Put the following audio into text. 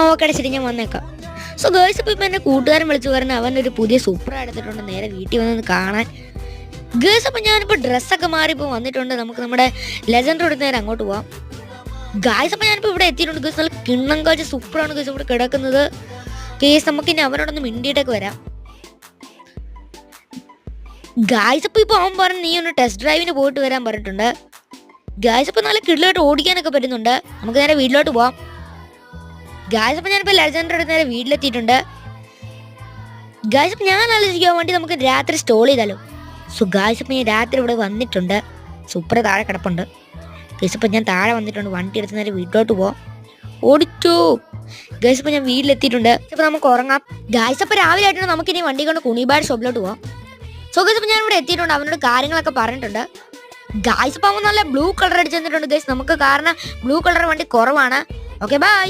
Okay ശരി, ഞാൻ വന്നേക്കാം. സോ ഗേൾസ്, ഇപ്പോൾ എന്നെ കൂട്ടുകാരൻ വിളിച്ചു പറഞ്ഞ് അവനൊരു പുതിയ സൂപ്പർ എടുത്തിട്ടുണ്ട്, നേരെ വീട്ടിൽ വന്നത് കാണാൻ. ഗേൾസ്, അപ്പം ഞാനിപ്പോൾ ഡ്രസ്സൊക്കെ മാറി ഇപ്പോൾ വന്നിട്ടുണ്ട്. നമുക്ക് നമ്മുടെ ലെജൻഡ് എടുത്ത് നേരെ അങ്ങോട്ട് പോവാം. ഗായ്സ്, അപ്പം ഞാനിപ്പോൾ ഇവിടെ എത്തിയിട്ടുണ്ട്. ഗേൾസ്, നല്ല കിണ്ണം കാഴ്ച സൂപ്പറാണ് ഗേൾസ് ഇവിടെ കിടക്കുന്നത്. കേസ് നമുക്ക് ഇനി അവനോടൊന്ന് മിണ്ടിയിട്ടൊക്കെ വരാം. ഗായ്സ്, ഇപ്പോൾ അവൻ പറഞ്ഞ് നീ ഒന്ന് ടെസ്റ്റ് ഡ്രൈവിന് പോയിട്ട് വരാൻ പറഞ്ഞിട്ടുണ്ട്. ഗായ്സ്, ഇപ്പോൾ നല്ല കിടിലായിട്ട് ഓടിക്കാനൊക്കെ പറ്റുന്നുണ്ട്. നമുക്ക് നേരെ വീട്ടിലോട്ട് പോവാം. ഗായ്സ്, അപ്പം ഞാനിപ്പോൾ ലെജൻഡ് എടുത്ത് നേരെ വീട്ടിലെത്തിയിട്ടുണ്ട്. ഗായ്സ്, അപ്പം ഞാൻ ആലോചിക്കാൻ വേണ്ടി നമുക്ക് രാത്രി സ്റ്റോൾ ചെയ്താലോ. സോ ഗായ്സ്, അപ്പം ഞാൻ രാത്രി ഇവിടെ വന്നിട്ടുണ്ട്. സൂപ്പർ താഴെ കിടപ്പുണ്ട്. ഗായ്സ്, അപ്പം ഞാൻ താഴെ വന്നിട്ടുണ്ട്. വണ്ടി എടുത്ത് നേരെ വീട്ടിലോട്ട് പോവാം. ഓടിച്ചു. ഗായ്സ്, അപ്പം ഞാൻ വീട്ടിലെത്തിയിട്ടുണ്ട്. ഇപ്പം നമുക്ക് ഉറങ്ങാം. ഗായ്സ്, അപ്പം രാവിലെ ആയിട്ടുണ്ട്. നമുക്കിനി വണ്ടി കൊണ്ട് കുണിബാഡ് ഷോപ്പിലോട്ട് പോവാം. സോ ഗായ്സ്, അപ്പം ഞാൻ ഇവിടെ എത്തിയിട്ടുണ്ട്. അവനോട് കാര്യങ്ങളൊക്കെ പറഞ്ഞിട്ടുണ്ട്. ഗായ്സ്, അപ്പം അവൻ നല്ല ബ്ലൂ കളർ അടിച്ചു തന്നിട്ടുണ്ട്. ഗായ്സ്, നമുക്ക് കാരണം ബ്ലൂ കളർ വണ്ടി കുറവാണ്. Okay bye.